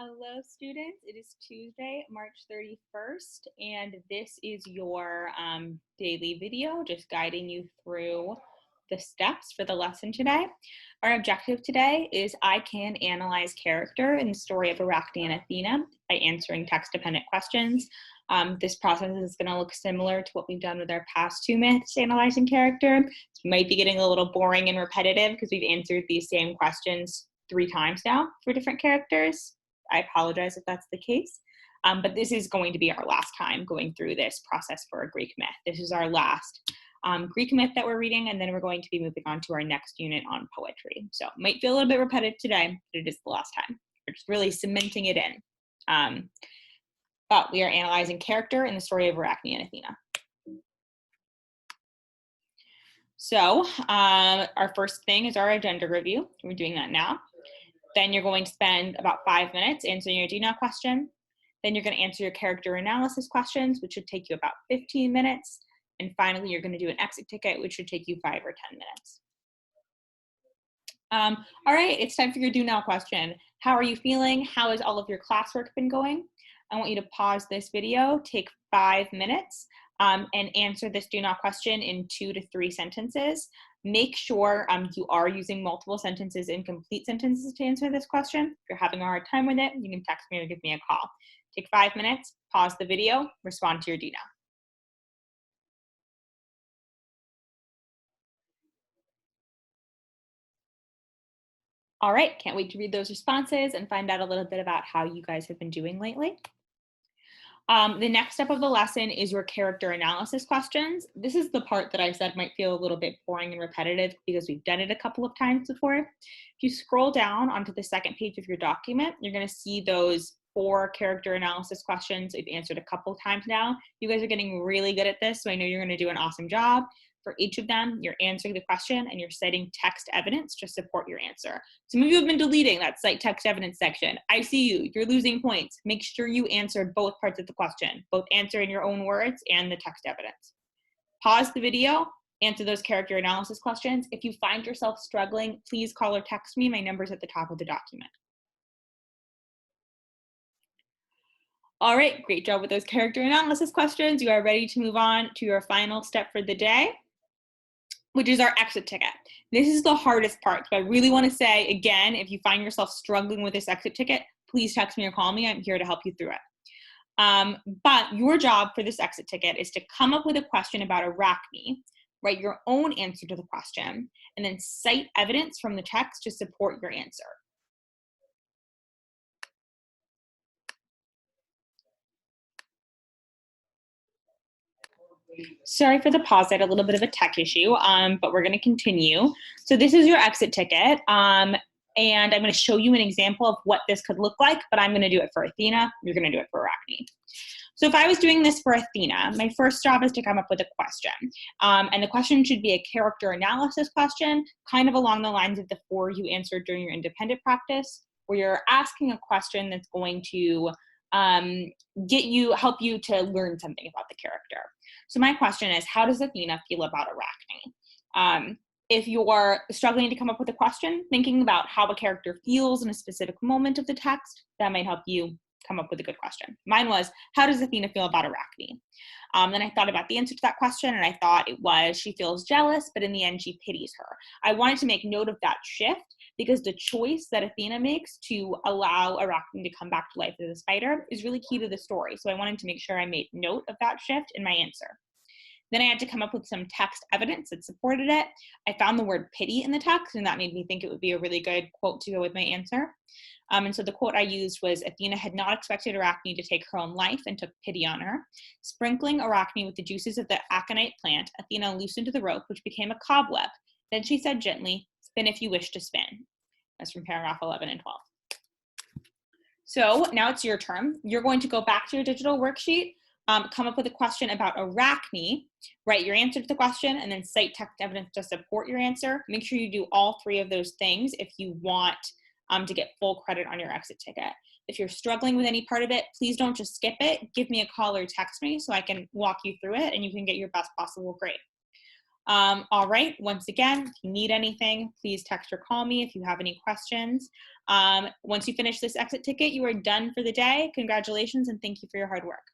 Hello, students. It is Tuesday, March 31st, and this is your daily video, just guiding you through the steps for the lesson today. Our objective today is I can analyze character in the story of Arachne and Athena by answering text-dependent questions. This process is going to look similar to what we've done with our past two myths analyzing character. It might be getting a little boring and repetitive because we've answered these same questions 3 times now for different characters. I apologize if that's the case, but this is going to be our last time going through this process for a Greek myth. This is our last Greek myth that we're reading, and then we're going to be moving on to our next unit on poetry. So it might feel a little bit repetitive today, but it is the last time. We're just really cementing it in. But we are analyzing character in the story of Arachne and Athena. So our first thing is our agenda review. We're doing that now. Then you're going to spend about 5 minutes answering your do-not question. Then you're going to answer your character analysis questions, which should take you about 15 minutes. And finally, you're going to do an exit ticket, which should take you 5 or 10 minutes. All right, it's time for your do-not question. How are you feeling? How has all of your classwork been going? I want you to pause this video, take 5 minutes, and answer this do-not question in 2 to 3 sentences. Make sure you are using multiple sentences and complete sentences to answer this question. If you're having a hard time with it, you can text me or give me a call. Take 5 minutes, pause the video, respond to your do-not. All right, can't wait to read those responses and find out a little bit about how you guys have been doing lately. The next step of the lesson is your character analysis questions. This is the part that I said might feel a little bit boring and repetitive because we've done it a couple of times before. If you scroll down onto the second page of your document, you're going to see those 4 character analysis questions we've answered a couple of times now. You guys are getting really good at this, so I know you're going to do an awesome job. For each of them, you're answering the question and you're citing text evidence to support your answer. Some of you have been deleting that cite text evidence section. I see you, you're losing points. Make sure you answer both parts of the question, both answer in your own words and the text evidence. Pause the video, answer those character analysis questions. If you find yourself struggling, please call or text me. My number's at the top of the document. All right, great job with those character analysis questions. You are ready to move on to your final step for the day, which is our exit ticket. This is the hardest part. So I really want to say, again, if you find yourself struggling with this exit ticket, please text me or call me. I'm here to help you through it. But your job for this exit ticket is to come up with a question about Arachne, write your own answer to the question, and then cite evidence from the text to support your answer. Sorry for the pause, I had a little bit of a tech issue, but we're gonna continue. So this is your exit ticket, and I'm gonna show you an example of what this could look like, but I'm gonna do it for Athena, you're gonna do it for Arachne. So if I was doing this for Athena, my first job is to come up with a question. And the question should be a character analysis question, kind of along the lines of the 4 you answered during your independent practice, where you're asking a question that's going to help you to learn something about the character. So my question is, how does Athena feel about Arachne? If you're struggling to come up with a question, thinking about how a character feels in a specific moment of the text, that might help you come up with a good question. Mine was, how does Athena feel about Arachne? Then I thought about the answer to that question, and I thought it was, she feels jealous, but in the end, she pities her. I wanted to make note of that shift because the choice that Athena makes to allow Arachne to come back to life as a spider is really key to the story. So I wanted to make sure I made note of that shift in my answer. Then I had to come up with some text evidence that supported it. I found the word pity in the text, and that made me think it would be a really good quote to go with my answer. And so the quote I used was, Athena had not expected Arachne to take her own life and took pity on her. Sprinkling Arachne with the juices of the aconite plant, Athena loosened the rope, which became a cobweb. Then she said gently, spin if you wish to spin. That's from paragraph 11 and 12. So now it's your turn. You're going to go back to your digital worksheet, come up with a question about Arachne, write your answer to the question, and then cite text evidence to support your answer. Make sure you do all 3 of those things if you want to get full credit on your exit ticket. If you're struggling with any part of it, please don't just skip it. Give me a call or text me so I can walk you through it and you can get your best possible grade. All right, once again, if you need anything, please text or call me if you have any questions. Once you finish this exit ticket, you are done for the day. Congratulations, and thank you for your hard work.